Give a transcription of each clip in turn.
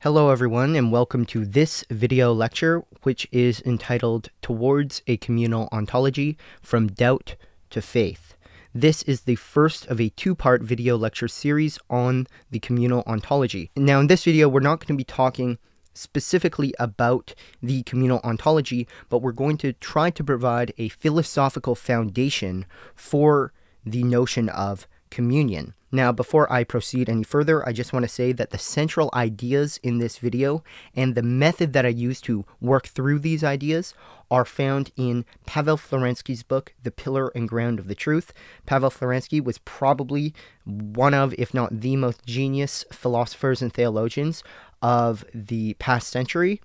Hello everyone, and welcome to this video lecture, which is entitled Towards a Communal Ontology, From Doubt to Faith. This is the first of a two-part video lecture series on the communal ontology. Now in this video, we're not going to be talking specifically about the communal ontology, but we're going to try to provide a philosophical foundation for the notion of communion. Now, before I proceed any further, I just want to say that the central ideas in this video and the method that I use to work through these ideas are found in Pavel Florensky's book, The Pillar and Ground of the Truth. Pavel Florensky was probably one of, if not the most genius philosophers and theologians of the past century.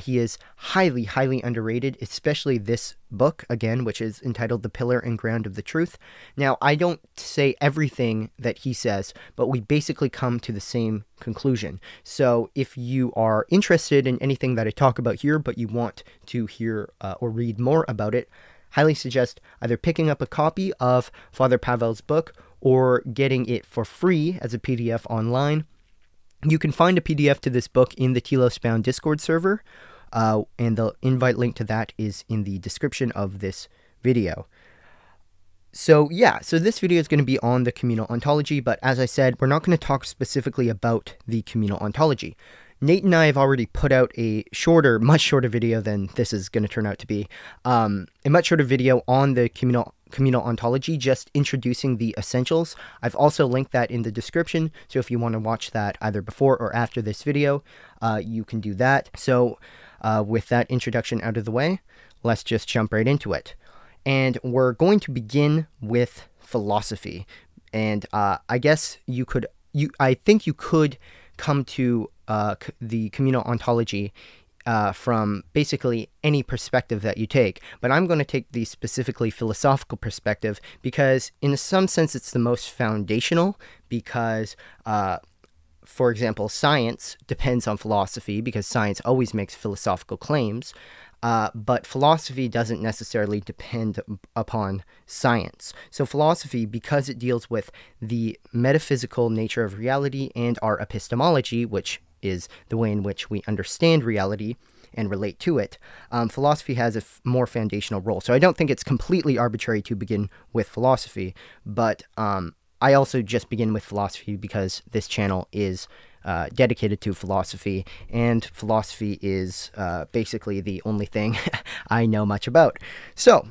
He is highly, highly underrated, especially this book, again, which is entitled The Pillar and Ground of the Truth. Now, I don't say everything that he says, but we basically come to the same conclusion. So if you are interested in anything that I talk about here, but you want to hear or read more about it, highly suggest either picking up a copy of Father Pavel's book or getting it for free as a PDF online. You can find a PDF to this book in the Telos Bound Discord server, and the invite link to that is in the description of this video. So this video is going to be on the communal ontology, but as I said, we're not going to talk specifically about the communal ontology. Nate and I have already put out a much shorter video than this is going to turn out to be, a much shorter video on the communal ontology, just introducing the essentials. I've also linked that in the description, so if you want to watch that either before or after this video, you can do that. So with that introduction out of the way, let's just jump right into it. And we're going to begin with philosophy. And I guess I think you could come to the communal ontology from basically any perspective that you take, but I'm going to take the specifically philosophical perspective because in some sense it's the most foundational because, for example, science depends on philosophy because science always makes philosophical claims, but philosophy doesn't necessarily depend upon science. So philosophy, because it deals with the metaphysical nature of reality and our epistemology, which is the way in which we understand reality and relate to it, philosophy has a more foundational role. So I don't think it's completely arbitrary to begin with philosophy, but I also just begin with philosophy because this channel is dedicated to philosophy, and philosophy is basically the only thing I know much about. So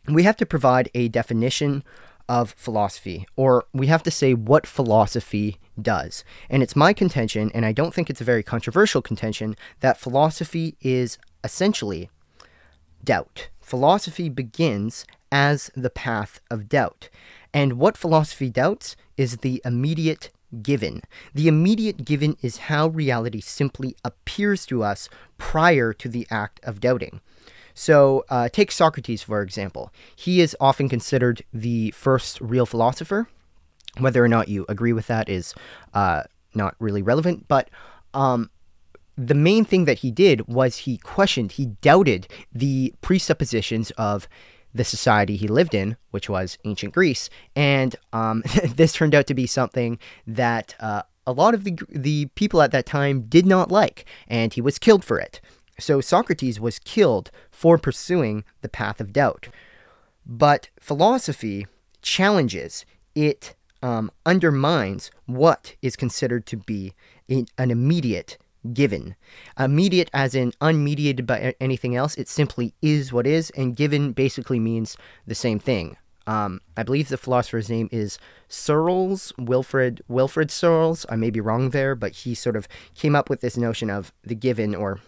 we have to provide a definition of philosophy, or we have to say what philosophy does. And it's my contention, and I don't think it's a very controversial contention, that philosophy is essentially doubt. Philosophy begins as the path of doubt. And what philosophy doubts is the immediate given. The immediate given is how reality simply appears to us prior to the act of doubting. So take Socrates, for example. He is often considered the first real philosopher. Whether or not you agree with that is not really relevant, but the main thing that he did was he doubted the presuppositions of the society he lived in, which was ancient Greece, and this turned out to be something that a lot of the people at that time did not like, and he was killed for it. So Socrates was killed for pursuing the path of doubt. But philosophy challenges, it undermines what is considered to be an immediate given. Immediate as in unmediated by anything else. It simply is what is, and given basically means the same thing. I believe the philosopher's name is Searles, Wilfred Searles. I may be wrong there, but he sort of came up with this notion of the given, or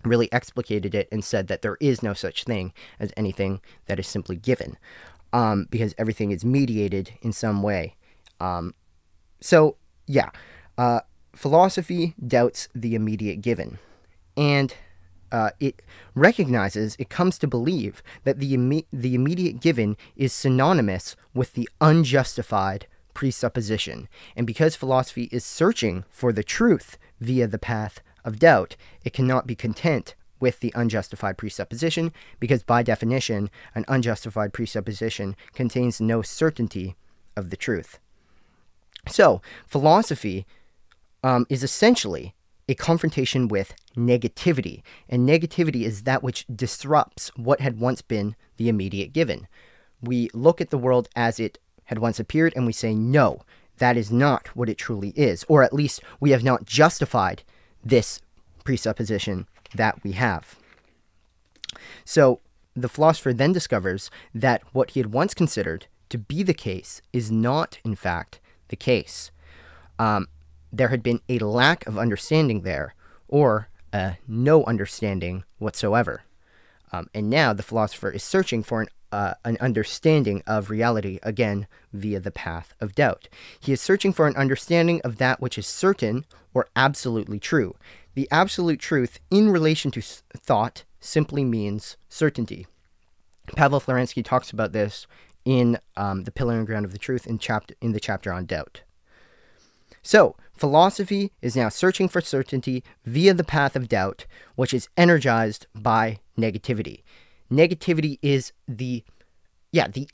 really explicated it and said that there is no such thing as anything that is simply given, because everything is mediated in some way. Philosophy doubts the immediate given, and it comes to believe that the immediate given is synonymous with the unjustified presupposition. And because philosophy is searching for the truth via the path of doubt, it cannot be content with the unjustified presupposition, because by definition, an unjustified presupposition contains no certainty of the truth. So, philosophy is essentially a confrontation with negativity. And negativity is that which disrupts what had once been the immediate given. We look at the world as it had once appeared and we say, no, that is not what it truly is. Or at least we have not justified this presupposition that we have. So the philosopher then discovers that what he had once considered to be the case is not, in fact, the case. There had been a lack of understanding there, or no understanding whatsoever. And now the philosopher is searching for an understanding of reality, again, via the path of doubt. He is searching for an understanding of that which is certain or absolutely true. The absolute truth in relation to thought simply means certainty. Pavel Florensky talks about this in The Pillar and Ground of the Truth in the chapter on doubt. So, philosophy is now searching for certainty via the path of doubt, which is energized by negativity. Negativity is the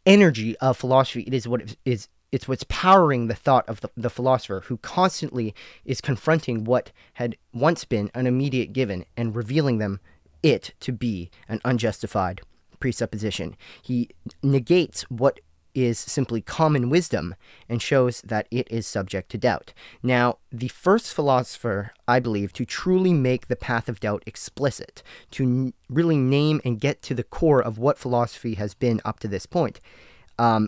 energy of philosophy. It is what it's what's powering the thought of the philosopher, who constantly is confronting what had once been an immediate given and revealing it to be an unjustified presupposition. He negates what is simply common wisdom and shows that it is subject to doubt. Now, the first philosopher, I believe, to truly make the path of doubt explicit, to really name and get to the core of what philosophy has been up to this point,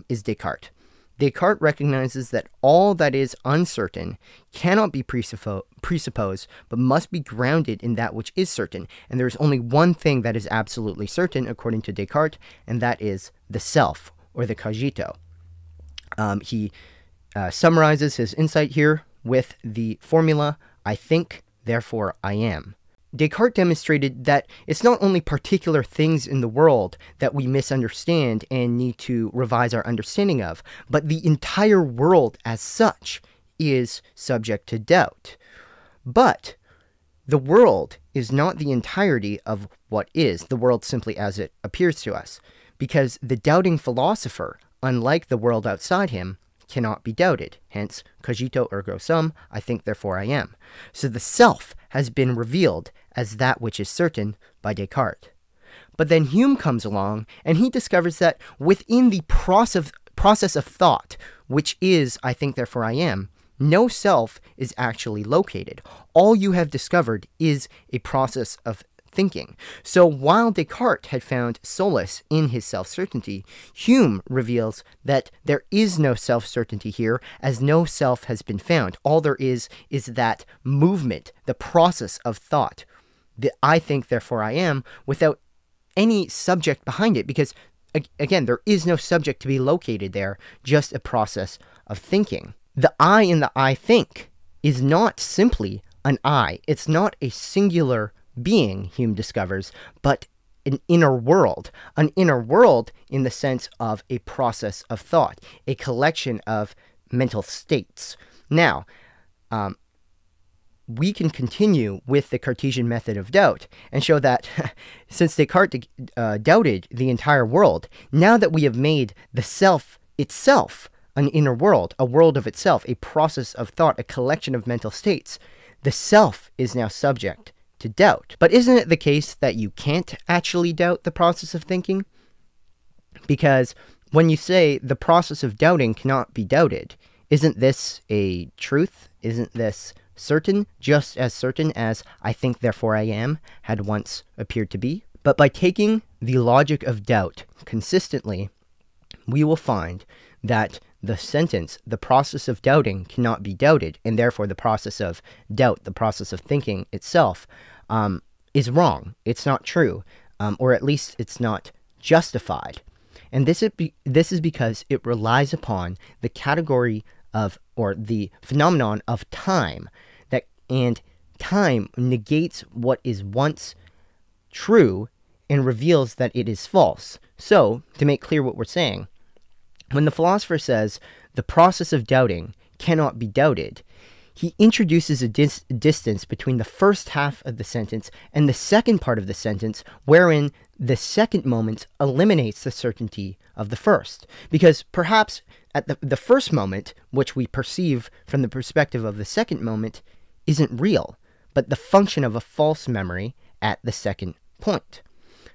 is Descartes. Descartes recognizes that all that is uncertain cannot be presupposed, but must be grounded in that which is certain. And there is only one thing that is absolutely certain, according to Descartes, and that is the self, or the cogito. He summarizes his insight here with the formula, I think, therefore I am. Descartes demonstrated that it's not only particular things in the world that we misunderstand and need to revise our understanding of, but the entire world as such is subject to doubt. But the world is not the entirety of what is, the world simply as it appears to us, because the doubting philosopher, unlike the world outside him, cannot be doubted. Hence, cogito ergo sum, I think therefore I am. So the self has been revealed as that which is certain by Descartes. But then Hume comes along and he discovers that within the process of thought, which is I think therefore I am, no self is actually located. All you have discovered is a process of thinking. So while Descartes had found solace in his self-certainty, Hume reveals that there is no self-certainty here, as no self has been found. All there is that movement, the process of thought, the I think therefore I am, without any subject behind it, because again, there is no subject to be located there, just a process of thinking. The I in the I think is not simply an I. It's not a singular being, Hume discovers, but an inner world in the sense of a process of thought, a collection of mental states. Now, we can continue with the Cartesian method of doubt and show that since Descartes doubted the entire world, now that we have made the self itself an inner world, a world of itself, a process of thought, a collection of mental states, the self is now subject to doubt. But isn't it the case that you can't actually doubt the process of thinking? Because when you say the process of doubting cannot be doubted, isn't this a truth? Isn't this certain, just as certain as I think therefore I am had once appeared to be? But by taking the logic of doubt consistently, we will find that the sentence, the process of doubting cannot be doubted, and therefore the process of doubt, the process of thinking itself, is wrong. It's not true, or at least it's not justified. And this is because it relies upon the category of, or the phenomenon of time, and time negates what is once true and reveals that it is false. So, to make clear what we're saying, when the philosopher says the process of doubting cannot be doubted, he introduces a distance between the first half of the sentence and the second part of the sentence, wherein the second moment eliminates the certainty of the first. Because perhaps at the first moment, which we perceive from the perspective of the second moment, isn't real. but the function of a false memory at the second point.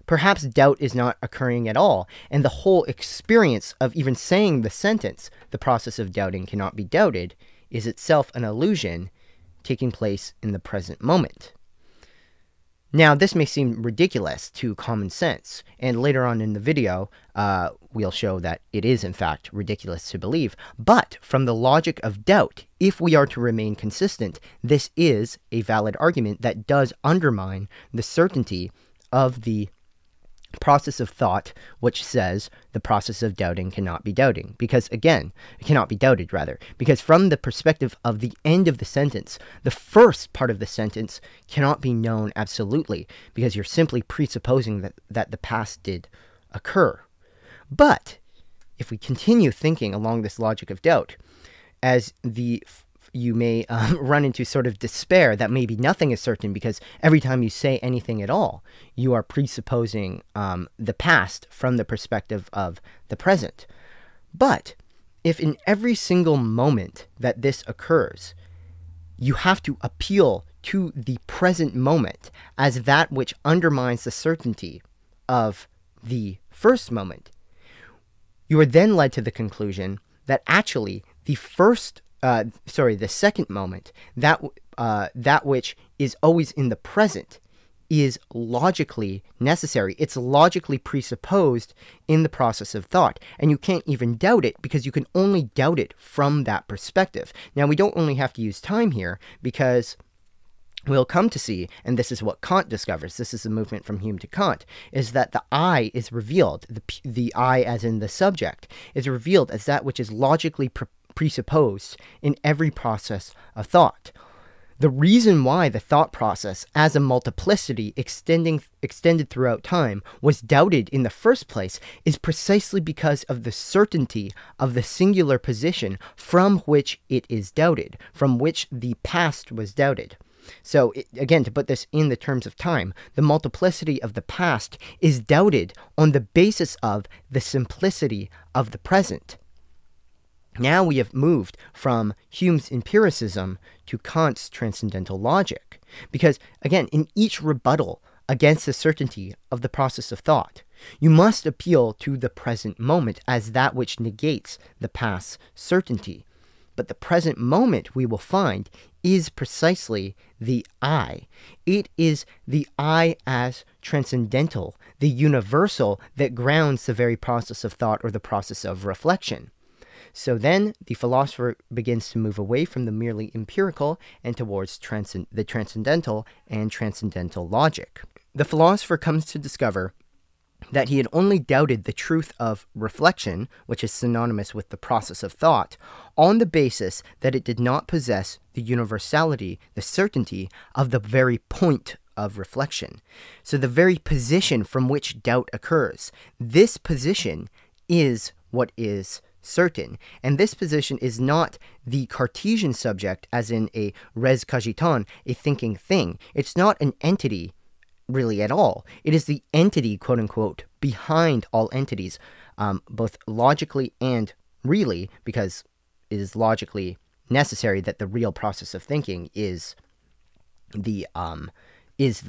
Perhaps doubt is not occurring at all, and the whole experience of even saying the sentence, "the process of doubting cannot be doubted," is itself an illusion taking place in the present moment. Now, this may seem ridiculous to common sense, and later on in the video, we'll show that it is in fact ridiculous to believe, but from the logic of doubt, if we are to remain consistent, this is a valid argument that does undermine the certainty of the process of thought, which says the process of doubting cannot be doubting, because again, it cannot be doubted rather, because from the perspective of the end of the sentence, the first part of the sentence cannot be known absolutely, because you're simply presupposing that the past did occur. But if we continue thinking along this logic of doubt, as you may run into sort of despair that maybe nothing is certain, because every time you say anything at all, you are presupposing the past from the perspective of the present. But if in every single moment that this occurs, you have to appeal to the present moment as that which undermines the certainty of the first moment, you are then led to the conclusion that actually the second moment, that which is always in the present, is logically necessary. It's logically presupposed in the process of thought, and you can't even doubt it because you can only doubt it from that perspective. Now, we don't only have to use time here, because we'll come to see, and this is what Kant discovers, this is the movement from Hume to Kant, is that the I is revealed, the I as in the subject, is revealed as that which is logically presupposed in every process of thought. The reason why the thought process as a multiplicity extended throughout time was doubted in the first place is precisely because of the certainty of the singular position from which it is doubted, from which the past was doubted. So, again, to put this in the terms of time, the multiplicity of the past is doubted on the basis of the simplicity of the present. Now we have moved from Hume's empiricism to Kant's transcendental logic, because, again, in each rebuttal against the certainty of the process of thought, you must appeal to the present moment as that which negates the past's certainty. But the present moment, we will find, is precisely the I. It is the I as transcendental, the universal that grounds the very process of thought or the process of reflection. So then the philosopher begins to move away from the merely empirical and towards the transcendental and transcendental logic. The philosopher comes to discover that he had only doubted the truth of reflection, which is synonymous with the process of thought, on the basis that it did not possess the universality, the certainty of the very point of reflection. So the very position from which doubt occurs, this position is what is certain, and this position is not the Cartesian subject, as in a res cogiton, a thinking thing. It's not an entity really at all. It is the entity, quote unquote, behind all entities, both logically and really, because it is logically necessary that the real process of thinking is the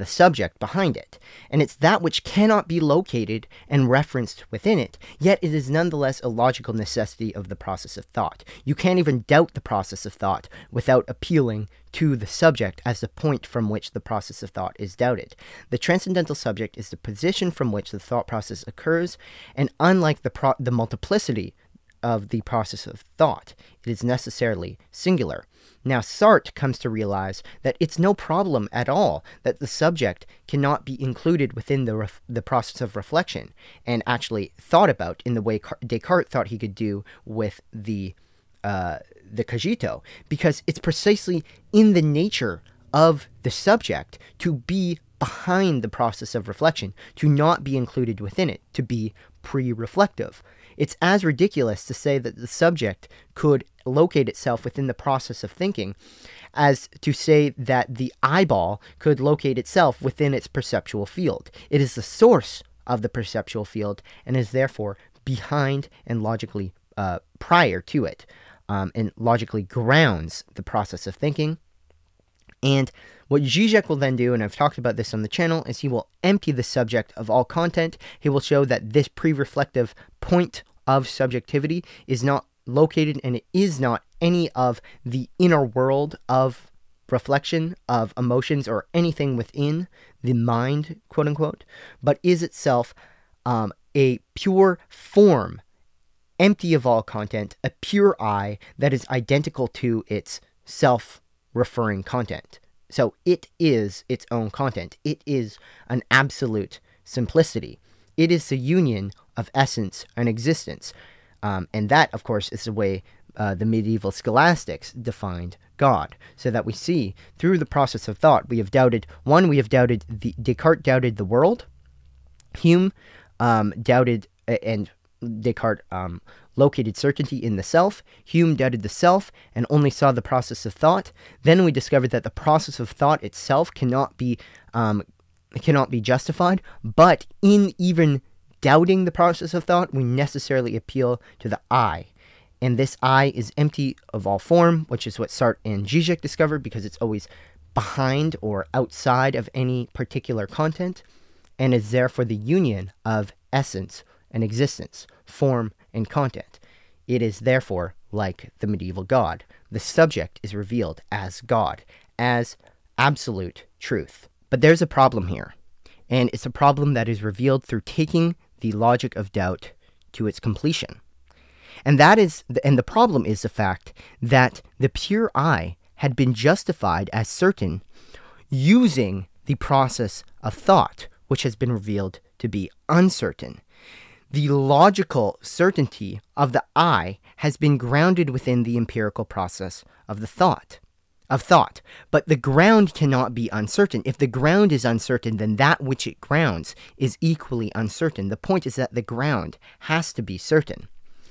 subject behind it. And it's that which cannot be located and referenced within it, yet it is nonetheless a logical necessity of the process of thought. You can't even doubt the process of thought without appealing to the subject as the point from which the process of thought is doubted. The transcendental subject is the position from which the thought process occurs, and unlike the multiplicity of the process of thought, it is necessarily singular. Now, Sartre comes to realize that it's no problem at all that the subject cannot be included within the process of reflection, and actually thought about in the way Descartes thought he could do with the cogito, because it's precisely in the nature of the subject to be behind the process of reflection, to not be included within it, to be pre-reflective. It's as ridiculous to say that the subject could locate itself within the process of thinking as to say that the eyeball could locate itself within its perceptual field. It is the source of the perceptual field and is therefore behind and logically prior to it, and logically grounds the process of thinking. And What Žižek will then do, and I've talked about this on the channel, is he will empty the subject of all content. He will show that this pre-reflective point of subjectivity is not located, and it is not any of the inner world of reflection, of emotions, or anything within the mind, quote unquote, but is itself a pure form, empty of all content, a pure I that is identical to its self-referring content. So it is its own content. It is an absolute simplicity. It is the union of essence and existence. And that, of course, is the way the medieval scholastics defined God. So that we see through the process of thought, we have doubted, Descartes doubted the world. Hume doubted, and Descartes located certainty in the self. Hume doubted the self and only saw the process of thought. Then we discovered that the process of thought itself cannot be justified, but in even doubting the process of thought, we necessarily appeal to the I. And this I is empty of all form, which is what Sartre and Žižek discovered, because it's always behind or outside of any particular content, and is therefore the union of essence and existence, form and content. It is therefore like the medieval God. The subject is revealed as God, as absolute truth. But there's a problem here, and it's a problem that is revealed through taking the logic of doubt to its completion. And the problem is the fact that the pure I had been justified as certain using the process of thought, which has been revealed to be uncertain. The logical certainty of the I has been grounded within the empirical process of the thought. But the ground cannot be uncertain. If the ground is uncertain, then that which it grounds is equally uncertain. The point is that the ground has to be certain.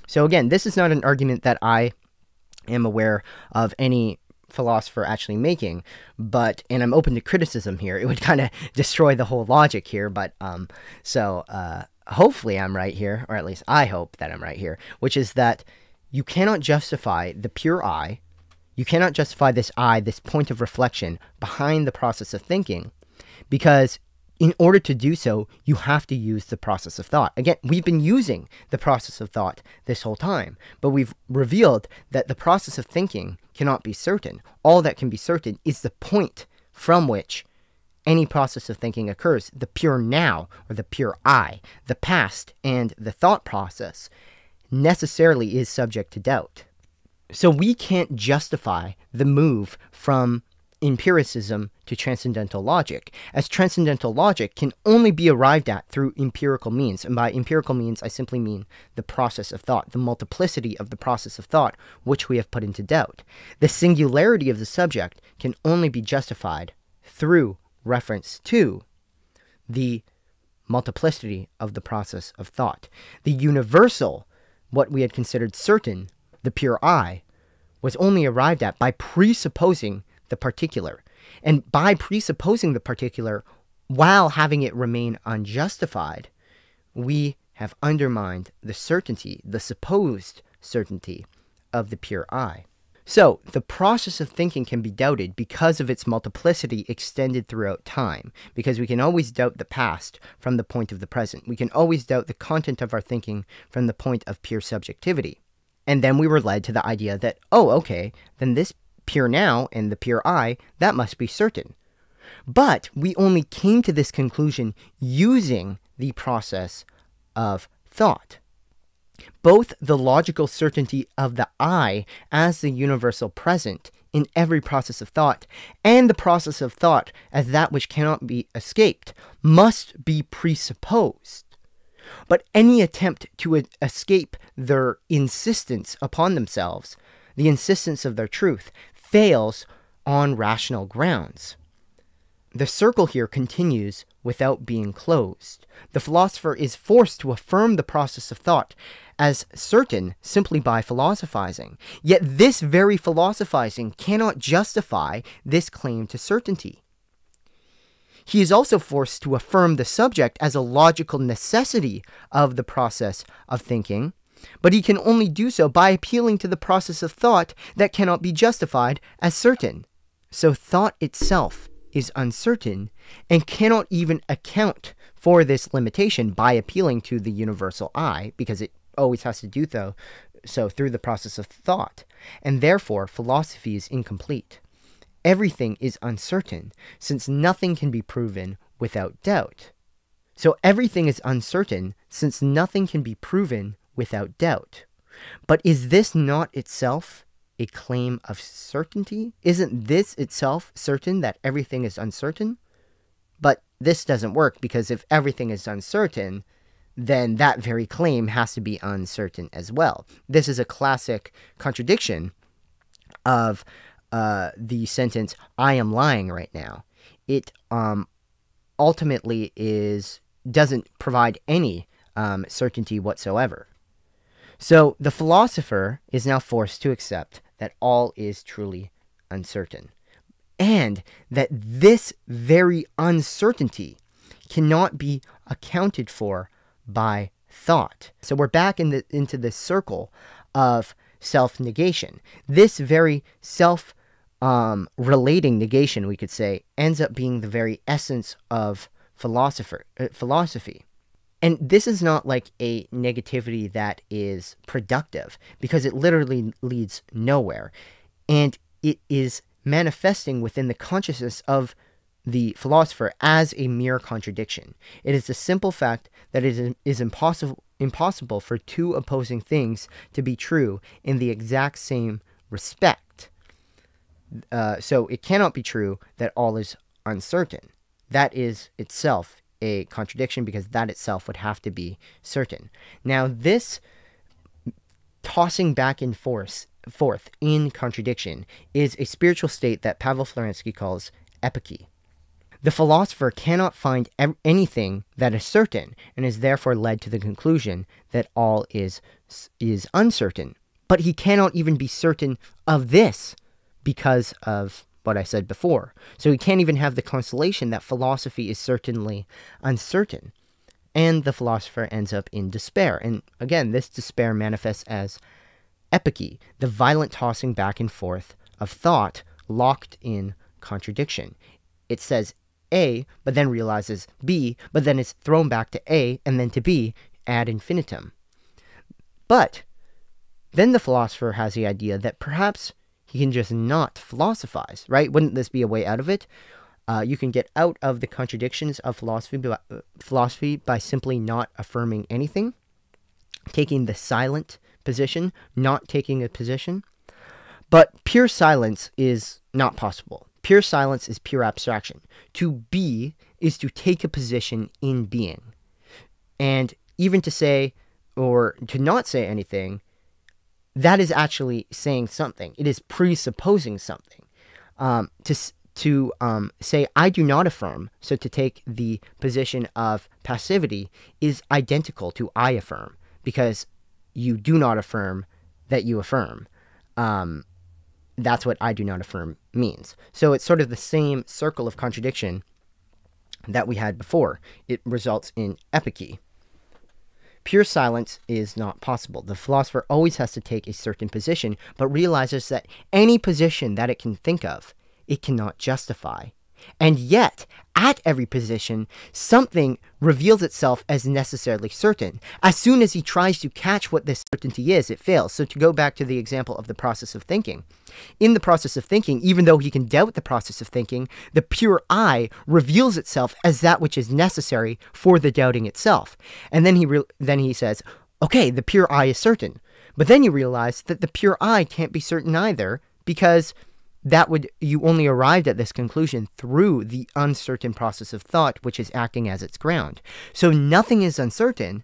So again, this is not an argument that I am aware of any philosopher actually making, and I'm open to criticism here. It would kind of destroy the whole logic here, but hopefully I'm right here, or at least I hope that I'm right here, which is that you cannot justify the pure I, you cannot justify this I, this point of reflection behind the process of thinking, because in order to do so, you have to use the process of thought. Again, we've been using the process of thought this whole time, but we've revealed that the process of thinking cannot be certain. All that can be certain is the point from which any process of thinking occurs, the pure now, or the pure I. The past and the thought process necessarily is subject to doubt. So we can't justify the move from empiricism to transcendental logic, as transcendental logic can only be arrived at through empirical means. And by empirical means, I simply mean the process of thought, the multiplicity of the process of thought, which we have put into doubt. The singularity of the subject can only be justified through reference to the multiplicity of the process of thought. The universal, what we had considered certain, the pure I, was only arrived at by presupposing the particular. And by presupposing the particular, while having it remain unjustified, we have undermined the certainty, the supposed certainty of the pure I. So, the process of thinking can be doubted because of its multiplicity extended throughout time, because we can always doubt the past from the point of the present. We can always doubt the content of our thinking from the point of pure subjectivity. And then we were led to the idea that, oh, okay, then this pure now and the pure I, that must be certain. But we only came to this conclusion using the process of thought. Both the logical certainty of the I as the universal present in every process of thought, and the process of thought as that which cannot be escaped, must be presupposed. But any attempt to escape their insistence upon themselves, the insistence of their truth, fails on rational grounds. The circle here continues without being closed. The philosopher is forced to affirm the process of thought as certain simply by philosophizing. Yet this very philosophizing cannot justify this claim to certainty. He is also forced to affirm the subject as a logical necessity of the process of thinking, but he can only do so by appealing to the process of thought that cannot be justified as certain. So thought itself is uncertain and cannot even account for this limitation by appealing to the universal I, because it always has to do so through the process of thought, and therefore philosophy is incomplete. Everything is uncertain, since nothing can be proven without doubt. So everything is uncertain, since nothing can be proven without doubt. But is this not itself a claim of certainty? Isn't this itself certain that everything is uncertain? But this doesn't work, because if everything is uncertain, then that very claim has to be uncertain as well. This is a classic contradiction of the sentence, I am lying right now. It ultimately doesn't provide any certainty whatsoever. So the philosopher is now forced to accept that all is truly uncertain, and that this very uncertainty cannot be accounted for by thought. So we're back into this circle of self-negation. This very self-relating negation, we could say, ends up being the very essence of philosophy. And this is not like a negativity that is productive, because it literally leads nowhere. And it is manifesting within the consciousness of the philosopher as a mere contradiction. It is the simple fact that it is impossible for two opposing things to be true in the exact same respect. So it cannot be true that all is uncertain. That is itself a contradiction, because that itself would have to be certain. Now, this tossing back and forth in contradiction is a spiritual state that Pavel Florensky calls epoche. The philosopher cannot find anything that is certain, and is therefore led to the conclusion that all is uncertain. But he cannot even be certain of this because of what I said before. So he can't even have the consolation that philosophy is certainly uncertain. And the philosopher ends up in despair. And again, this despair manifests as epoche, the violent tossing back and forth of thought locked in contradiction. It says A, but then realizes B, but then it's thrown back to A and then to B ad infinitum. But then the philosopher has the idea that perhaps he can just not philosophize, right? Wouldn't this be a way out of it? You can get out of the contradictions of philosophy by simply not affirming anything, taking the silent position, not taking a position. But pure silence is not possible. Pure silence is pure abstraction. To be is to take a position in being. And even to say, or to not say anything, that is actually saying something. It is presupposing something. To say, I do not affirm, so to take the position of passivity, is identical to I affirm, because you do not affirm that you affirm. That's what I do not affirm means. So it's sort of the same circle of contradiction that we had before. It results in epoche. Pure silence is not possible. The philosopher always has to take a certain position, but realizes that any position that it can think of, it cannot justify. And yet, at every position, something reveals itself as necessarily certain. As soon as he tries to catch what this certainty is, it fails. So to go back to the example of the process of thinking. In the process of thinking, even though he can doubt the process of thinking, the pure I reveals itself as that which is necessary for the doubting itself. And then he says, okay, the pure I is certain. But then you realize that the pure I can't be certain either, because you only arrived at this conclusion through the uncertain process of thought, which is acting as its ground. So nothing is uncertain,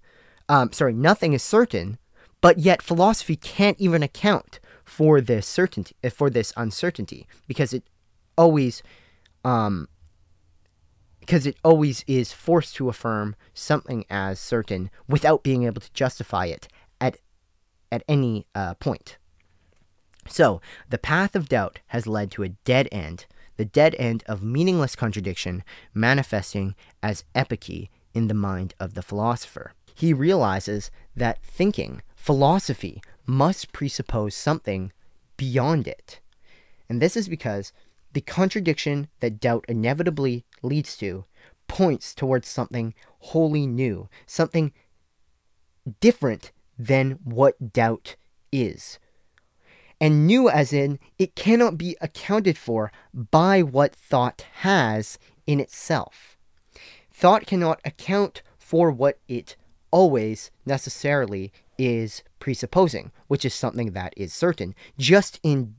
nothing is certain, but yet philosophy can't even account for this certainty, for this uncertainty, because it always is forced to affirm something as certain without being able to justify it at any point. So, the path of doubt has led to a dead end, the dead end of meaningless contradiction manifesting as epoche in the mind of the philosopher. He realizes that thinking, philosophy, must presuppose something beyond it. And this is because The contradiction that doubt inevitably leads to points towards something wholly new, something different than what doubt is. And new as in, it cannot be accounted for by what thought has in itself. Thought cannot account for what it always necessarily is presupposing, which is something that is certain. Just in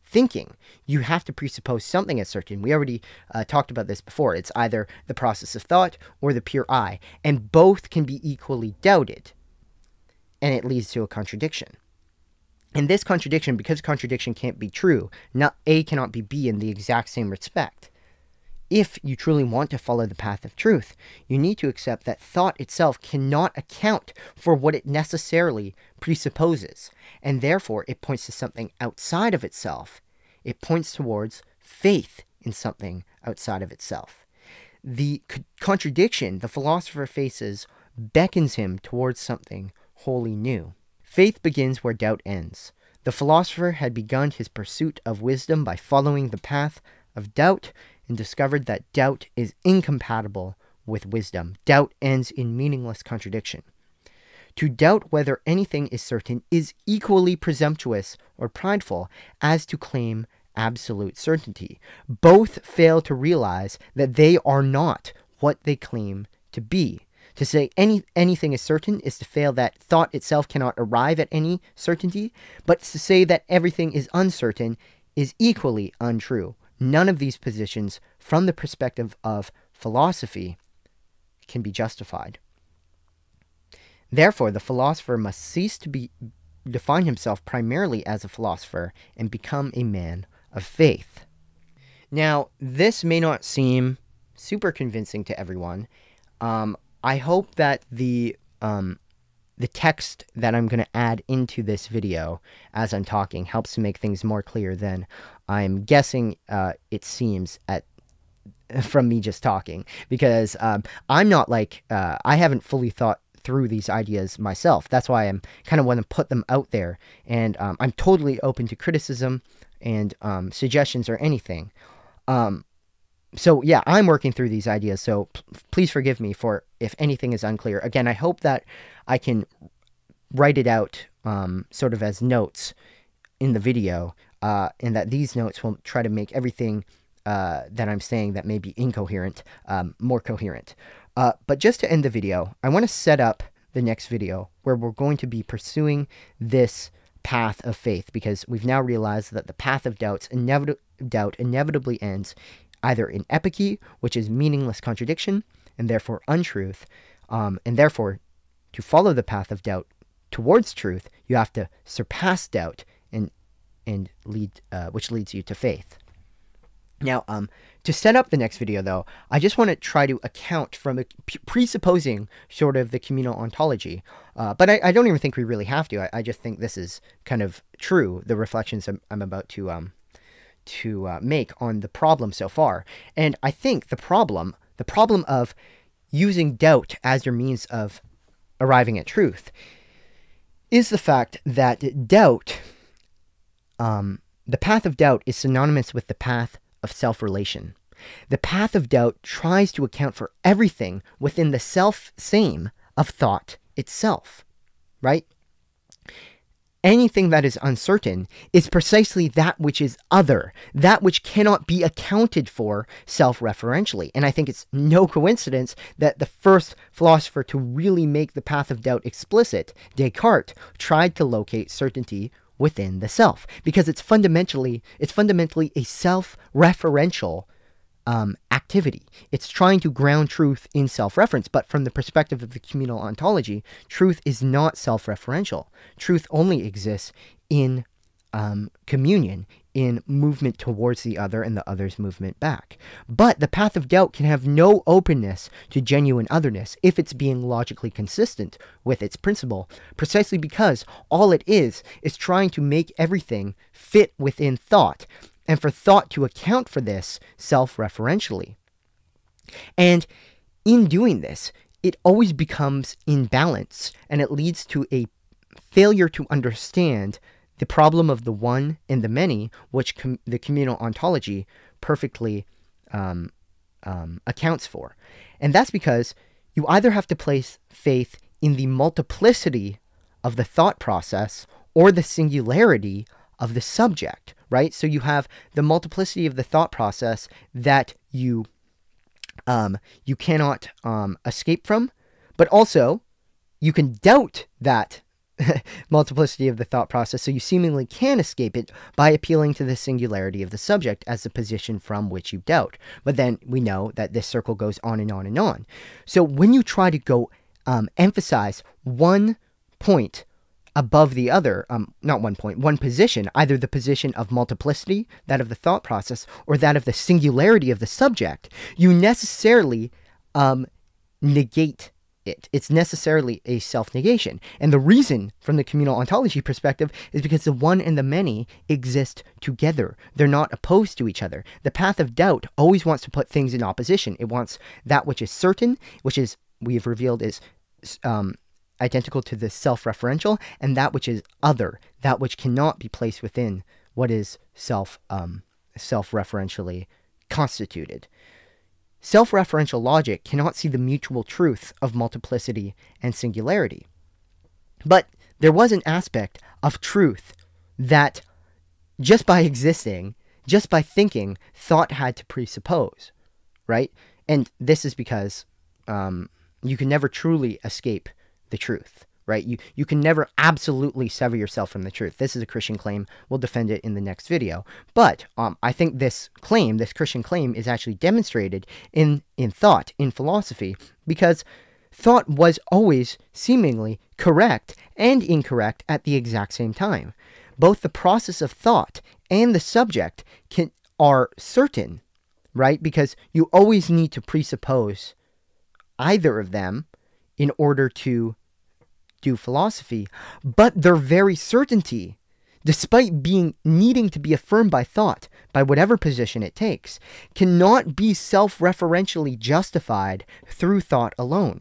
thinking, you have to presuppose something as certain. We already talked about this before. It's either the process of thought or the pure I, and both can be equally doubted, and it leads to a contradiction. And this contradiction, because contradiction can't be true, A cannot be B in the exact same respect. If you truly want to follow the path of truth, you need to accept that thought itself cannot account for what it necessarily presupposes, and therefore it points to something outside of itself. It points towards faith in something outside of itself. The contradiction the philosopher faces beckons him towards something wholly new. Faith begins where doubt ends. The philosopher had begun his pursuit of wisdom by following the path of doubt, and discovered that doubt is incompatible with wisdom. Doubt ends in meaningless contradiction. To doubt whether anything is certain is equally presumptuous or prideful as to claim absolute certainty. Both fail to realize that they are not what they claim to be. To say anything is certain is to fail that thought itself cannot arrive at any certainty, but to say that everything is uncertain is equally untrue. None of these positions, from the perspective of philosophy, can be justified. Therefore, the philosopher must cease to define himself primarily as a philosopher and become a man of faith. Now, this may not seem super convincing to everyone. I hope that the text that I'm going to add into this video as I'm talking helps to make things more clear than I'm guessing it seems from me just talking, because I'm not like, I haven't fully thought through these ideas myself. That's why I'm kind of want to put them out there, and I'm totally open to criticism and suggestions or anything. So yeah, I'm working through these ideas, so please forgive me for if anything is unclear. Again, I hope that I can write it out sort of as notes in the video, and that these notes will try to make everything that I'm saying that may be incoherent more coherent. But just to end the video, I want to set up the next video where we're going to be pursuing this path of faith, because we've now realized that the path of doubt inevitably ends either in epoche, which is meaningless contradiction, and therefore untruth, and therefore, to follow the path of doubt towards truth, you have to surpass doubt, and which leads you to faith. Now, to set up the next video, though, I just want to try to account from presupposing sort of the communal ontology, but I don't even think we really have to. I just think this is kind of true, the reflections I'm about to make on the problem so far. And I think the problem of using doubt as your means of arriving at truth is the fact that doubt, the path of doubt is synonymous with the path of self-relation. The path of doubt tries to account for everything within the self-same of thought itself, right? Anything that is uncertain is precisely that which is other, that which cannot be accounted for self-referentially. And I think it's no coincidence that the first philosopher to really make the path of doubt explicit, Descartes, tried to locate certainty within the self, because it's fundamentally a self-referential activity. It's trying to ground truth in self-reference, but from the perspective of the communal ontology, truth is not self-referential. Truth only exists in communion, in movement towards the other and the other's movement back. But the path of doubt can have no openness to genuine otherness if it's being logically consistent with its principle, precisely because all it is trying to make everything fit within thought, and for thought to account for this self-referentially. And in doing this, it always becomes imbalanced, and it leads to a failure to understand the problem of the one and the many, which the communal ontology perfectly accounts for. And that's because you either have to place faith in the multiplicity of the thought process or the singularity of the subject, right? So you have the multiplicity of the thought process that you cannot escape from, but also you can doubt that multiplicity of the thought process, so you seemingly can escape it by appealing to the singularity of the subject as the position from which you doubt. But then we know that this circle goes on and on and on. So when you try to go emphasize one point above the other, not one point, one position, either the position of multiplicity, that of the thought process, or that of the singularity of the subject, you necessarily negate it. It's necessarily a self-negation. And the reason from the communal ontology perspective is because the one and the many exist together. They're not opposed to each other. The path of doubt always wants to put things in opposition. It wants that which is certain, which is, we have revealed, is identical to the self-referential, and that which is other, that which cannot be placed within what is self-referentially constituted. Self-referential logic cannot see the mutual truth of multiplicity and singularity. But there was an aspect of truth that, just by existing, just by thinking, thought had to presuppose, right? And this is because you can never truly escape the truth, right? You can never absolutely sever yourself from the truth. This is a Christian claim. We'll defend it in the next video. But I think this claim, this Christian claim, is actually demonstrated in thought, in philosophy, because thought was always seemingly correct and incorrect at the exact same time. Both the process of thought and the subject are certain, right? Because you always need to presuppose either of them in order to do philosophy, but their very certainty, despite needing to be affirmed by thought, by whatever position it takes, cannot be self-referentially justified through thought alone.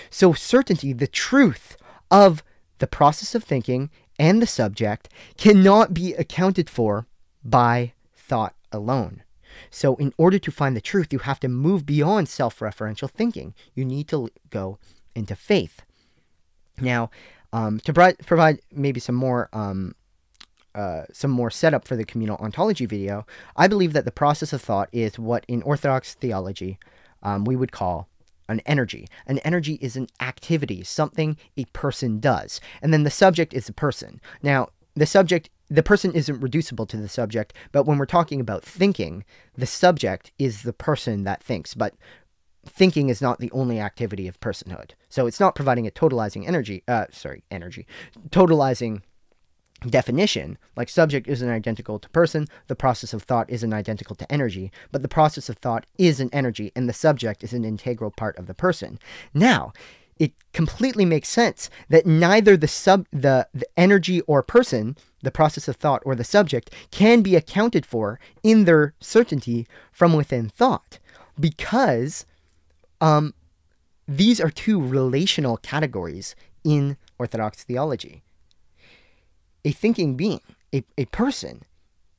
So certainty, the truth of the process of thinking and the subject, cannot be accounted for by thought alone. So in order to find the truth, you have to move beyond self-referential thinking. You need to go into faith. Now, to provide maybe some more setup for the communal ontology video, I believe that the process of thought is what in Orthodox theology we would call an energy. An energy is an activity, something a person does. And then the subject is the person. Now, the person isn't reducible to the subject, but when we're talking about thinking, the subject is the person that thinks. But thinking is not the only activity of personhood. So it's not providing a totalizing totalizing definition. Like subject isn't identical to person, the process of thought isn't identical to energy, but the process of thought is an energy, and the subject is an integral part of the person. Now, it completely makes sense that neither the energy or person, the process of thought or the subject, can be accounted for in their certainty from within thought, because these are two relational categories in Orthodox theology. A thinking being, a person,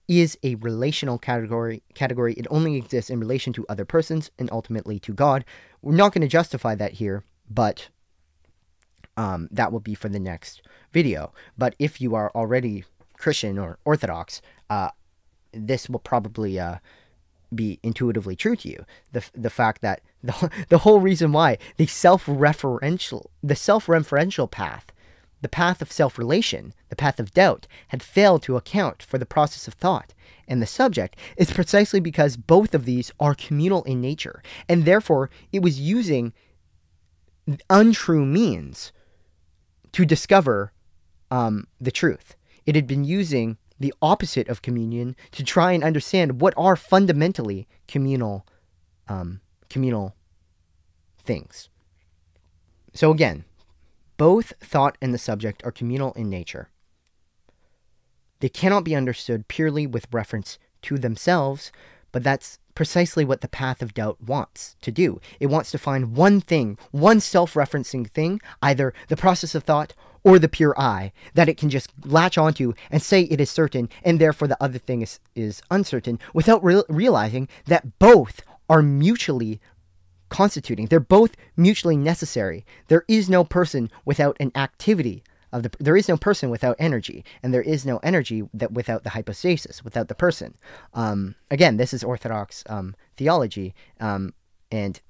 is a relational category. It only exists in relation to other persons and ultimately to God. We're not going to justify that here, but that will be for the next video. But if you are already Christian or Orthodox, this will probably be intuitively true to you. The fact that the whole reason why the self-referential path, the path of self-relation, the path of doubt, had failed to account for the process of thought and the subject is precisely because both of these are communal in nature, and therefore it was using untrue means to discover the truth. It had been using the opposite of communion to try and understand what are fundamentally communal things. So again, both thought and the subject are communal in nature. They cannot be understood purely with reference to themselves, but that's precisely what the path of doubt wants to do. It wants to find one thing, one self-referencing thing, either the process of thought or the pure I, that it can just latch onto and say it is certain, and therefore the other thing is uncertain, without realizing that both are mutually constituting. They're both mutually necessary. There is no person without an activity of there is no person without energy, and there is no energy without the hypostasis, without the person. Again, this is Orthodox theology, and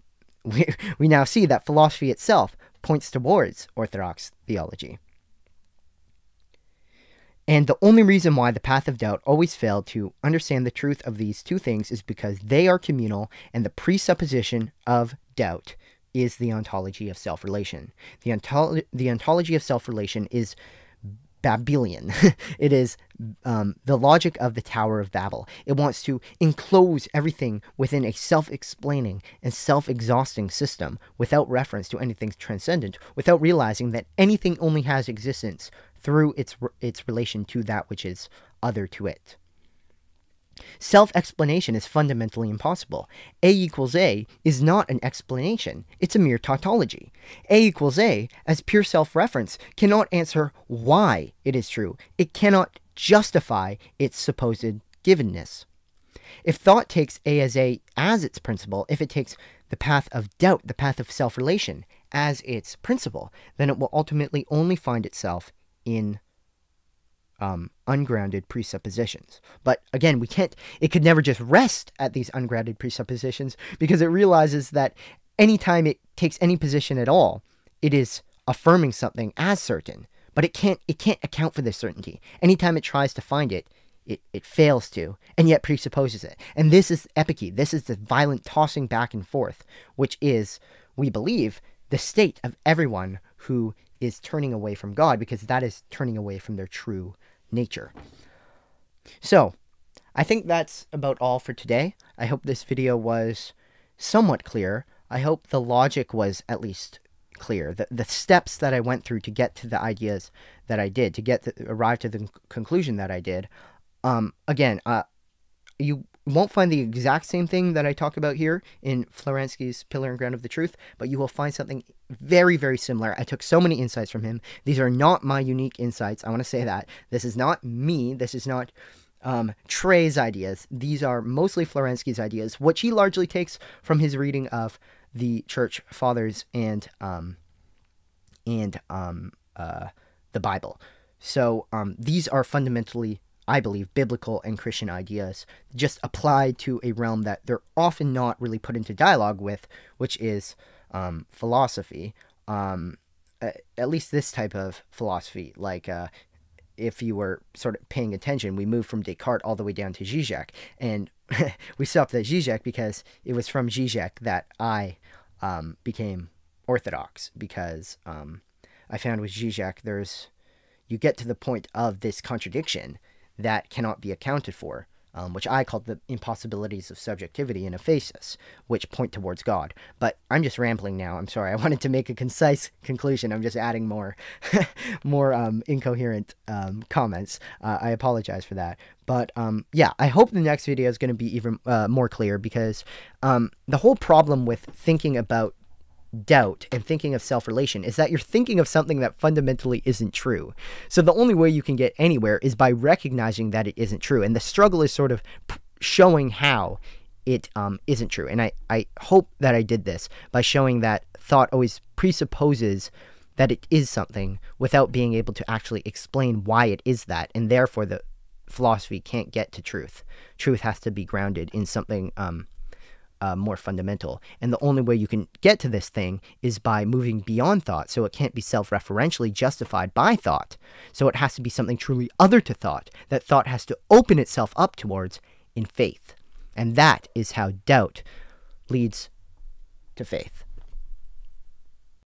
we now see that philosophy itself points towards Orthodox theology. And the only reason why the path of doubt always failed to understand the truth of these two things is because they are communal, and the presupposition of doubt is the ontology of self-relation. The ontology of self-relation is Babylon. It is the logic of the Tower of Babel. It wants to enclose everything within a self-explaining and self-exhausting system without reference to anything transcendent, without realizing that anything only has existence through its relation to that which is other to it. Self-explanation is fundamentally impossible. A equals A is not an explanation. It's a mere tautology. A equals A, as pure self-reference, cannot answer why it is true. It cannot justify its supposed givenness. If thought takes A as its principle, if it takes the path of doubt, the path of self-relation, as its principle, then it will ultimately only find itself in ungrounded presuppositions. But again, it could never just rest at these ungrounded presuppositions, because it realizes that anytime it takes any position at all, it is affirming something as certain, but it can't account for this certainty. Anytime it tries to find it, it fails to, and yet presupposes it. And this is epoche. This is the violent tossing back and forth, which is, we believe, the state of everyone who is turning away from God, because that is turning away from their true nature. So, I think that's about all for today. I hope this video was somewhat clear. I hope the logic was at least clear. The steps that I went through to get to the ideas that I did, to arrive to the conclusion that I did. Again, you won't find the exact same thing that I talk about here in Florensky's Pillar and Ground of the Truth, but you will find something very, very similar. I took so many insights from him. These are not my unique insights. I want to say that. This is not me. This is not Trey's ideas. These are mostly Florensky's ideas, which he largely takes from his reading of the Church Fathers and the Bible. So these are fundamentally, I believe, biblical and Christian ideas, just applied to a realm that they're often not really put into dialogue with, which is philosophy. At least this type of philosophy, like if you were sort of paying attention, we moved from Descartes all the way down to Žižek, and we stopped at Žižek because it was from Žižek that I became Orthodox, because I found with Žižek you get to the point of this contradiction that cannot be accounted for, which I called the impossibilities of subjectivity and Aphesis, which point towards God. But I'm just rambling now. I'm sorry. I wanted to make a concise conclusion. I'm just adding more incoherent comments. I apologize for that. But yeah, I hope the next video is going to be even more clear, because the whole problem with thinking about doubt and thinking of self-relation is that you're thinking of something that fundamentally isn't true. So the only way you can get anywhere is by recognizing that it isn't true, and the struggle is sort of showing how it isn't true. And I hope that I did this by showing that thought always presupposes that it is something without being able to actually explain why it is that, and therefore the philosophy can't get to truth. Truth has to be grounded in something more fundamental. And the only way you can get to this thing is by moving beyond thought. So it can't be self-referentially justified by thought. So it has to be something truly other to thought, that thought has to open itself up towards in faith. And that is how doubt leads to faith.